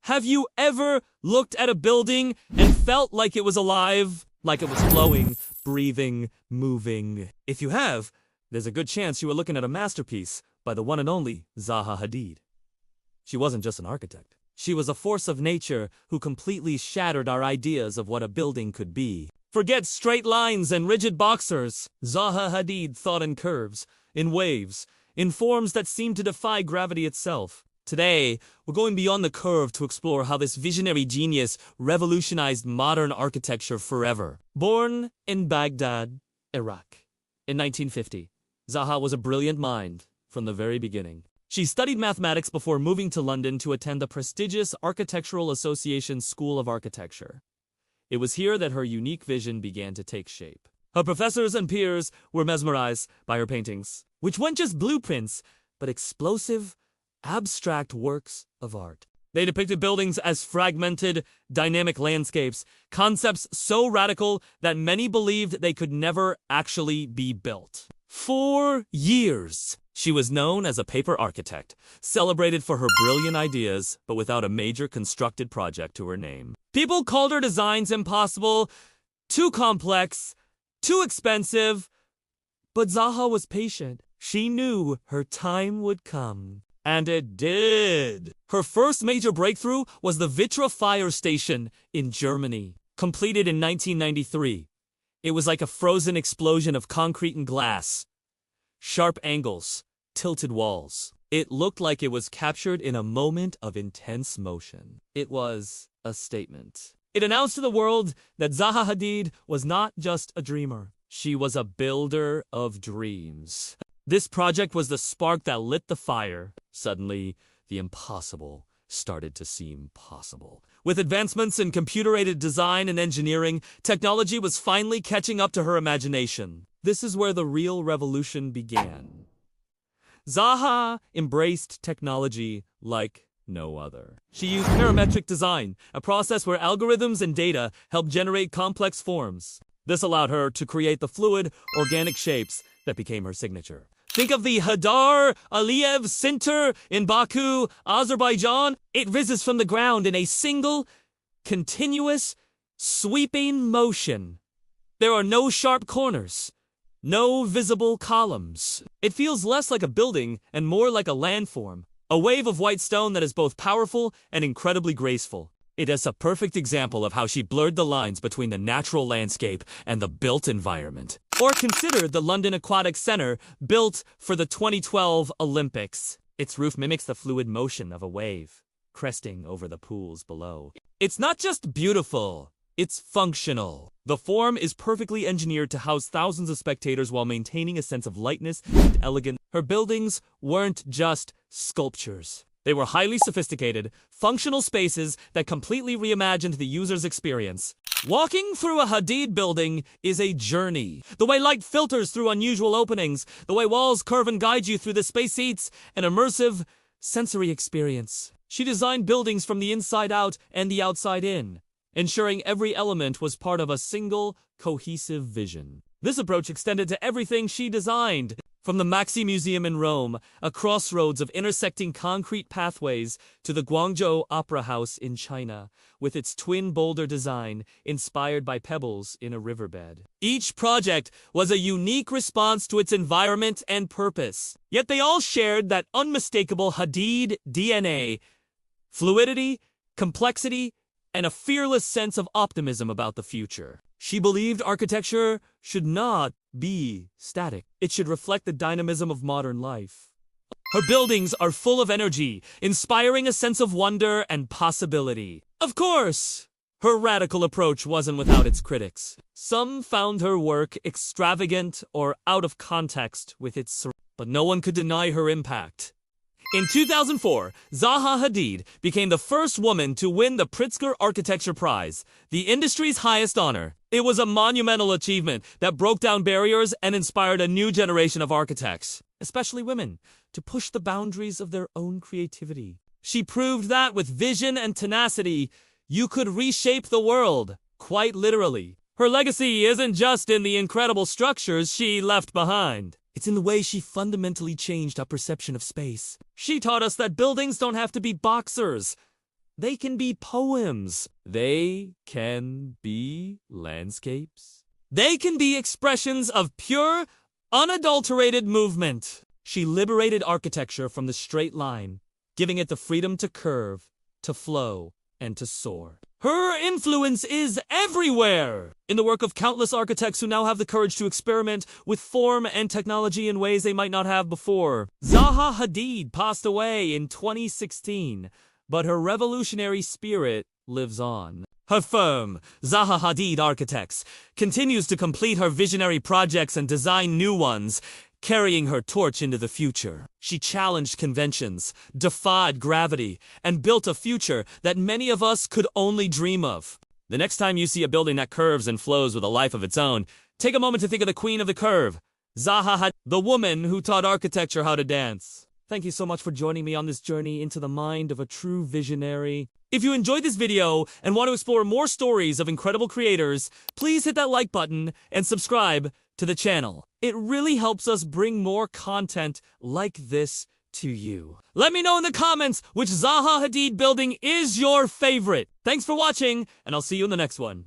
Have you ever looked at a building and felt like it was alive? Like it was flowing, breathing, moving? If you have, there's a good chance you were looking at a masterpiece by the one and only Zaha Hadid. She wasn't just an architect. She was a force of nature who completely shattered our ideas of what a building could be. Forget straight lines and rigid boxers. Zaha Hadid thought in curves, in waves, in forms that seemed to defy gravity itself. Today, we're going beyond the curve to explore how this visionary genius revolutionized modern architecture forever. Born in Baghdad, Iraq, in 1950, Zaha was a brilliant mind from the very beginning. She studied mathematics before moving to London to attend the prestigious Architectural Association School of Architecture. It was here that her unique vision began to take shape. Her professors and peers were mesmerized by her paintings, which weren't just blueprints, but explosive, abstract works of art. They depicted buildings as fragmented, dynamic landscapes, concepts so radical that many believed they could never actually be built. For years, she was known as a paper architect, celebrated for her brilliant ideas, but without a major constructed project to her name. People called her designs impossible, too complex, too expensive, but Zaha was patient. She knew her time would come. And it did. Her first major breakthrough was the Vitra fire station in Germany, completed in 1993. It was like a frozen explosion of concrete and glass. Sharp angles, tilted walls. It looked like it was captured in a moment of intense motion. It was a statement. It announced to the world that Zaha Hadid was not just a dreamer. She was a builder of dreams. This project was the spark that lit the fire. Suddenly, the impossible started to seem possible. With advancements in computer-aided design and engineering, technology was finally catching up to her imagination. This is where the real revolution began. Zaha embraced technology like no other. She used parametric design, a process where algorithms and data helped generate complex forms. This allowed her to create the fluid, organic shapes that became her signature. Think of the Hadid Revolutionized Centre in Baku, Azerbaijan. It rises from the ground in a single, continuous, sweeping motion. There are no sharp corners, no visible columns. It feels less like a building and more like a landform, a wave of white stone that is both powerful and incredibly graceful. It is a perfect example of how she blurred the lines between the natural landscape and the built environment. Or consider the London Aquatics Centre, built for the 2012 Olympics. Its roof mimics the fluid motion of a wave, cresting over the pools below. It's not just beautiful, it's functional. The form is perfectly engineered to house thousands of spectators while maintaining a sense of lightness and elegance. Her buildings weren't just sculptures. They were highly sophisticated, functional spaces that completely reimagined the user's experience. Walking through a Hadid building is a journey. The way light filters through unusual openings, the way walls curve and guide you through the space seats, an immersive sensory experience. She designed buildings from the inside out and the outside in, ensuring every element was part of a single, cohesive vision. This approach extended to everything she designed. From the Maxi Museum in Rome, a crossroads of intersecting concrete pathways, to the Guangzhou Opera House in China, with its twin boulder design inspired by pebbles in a riverbed. Each project was a unique response to its environment and purpose. Yet they all shared that unmistakable Hadid DNA: fluidity, complexity, and a fearless sense of optimism about the future. She believed architecture should not be static. It should reflect the dynamism of modern life. Her buildings are full of energy, inspiring a sense of wonder and possibility. Of course, her radical approach wasn't without its critics. Some found her work extravagant or out of context with its, but no one could deny her impact. In 2004, Zaha Hadid became the first woman to win the Pritzker Architecture Prize, the industry's highest honor. It was a monumental achievement that broke down barriers and inspired a new generation of architects, especially women, to push the boundaries of their own creativity. She proved that with vision and tenacity, you could reshape the world, quite literally. Her legacy isn't just in the incredible structures she left behind. It's in the way she fundamentally changed our perception of space. She taught us that buildings don't have to be boxers. They can be poems. They can be landscapes. They can be expressions of pure, unadulterated movement. She liberated architecture from the straight line, giving it the freedom to curve, to flow, and to soar. Her influence is everywhere! In the work of countless architects who now have the courage to experiment with form and technology in ways they might not have before. Zaha Hadid passed away in 2016, but her revolutionary spirit lives on. Her firm, Zaha Hadid Architects, continues to complete her visionary projects and design new ones, carrying her torch into the future. She challenged conventions, defied gravity, and built a future that many of us could only dream of. The next time you see a building that curves and flows with a life of its own, take a moment to think of the queen of the curve, Zaha Hadid, the woman who taught architecture how to dance. Thank you so much for joining me on this journey into the mind of a true visionary. If you enjoyed this video and want to explore more stories of incredible creators, please hit that like button and subscribe to the channel. It really helps us bring more content like this to you. Let me know in the comments which Zaha Hadid building is your favorite. Thanks for watching, and I'll see you in the next one.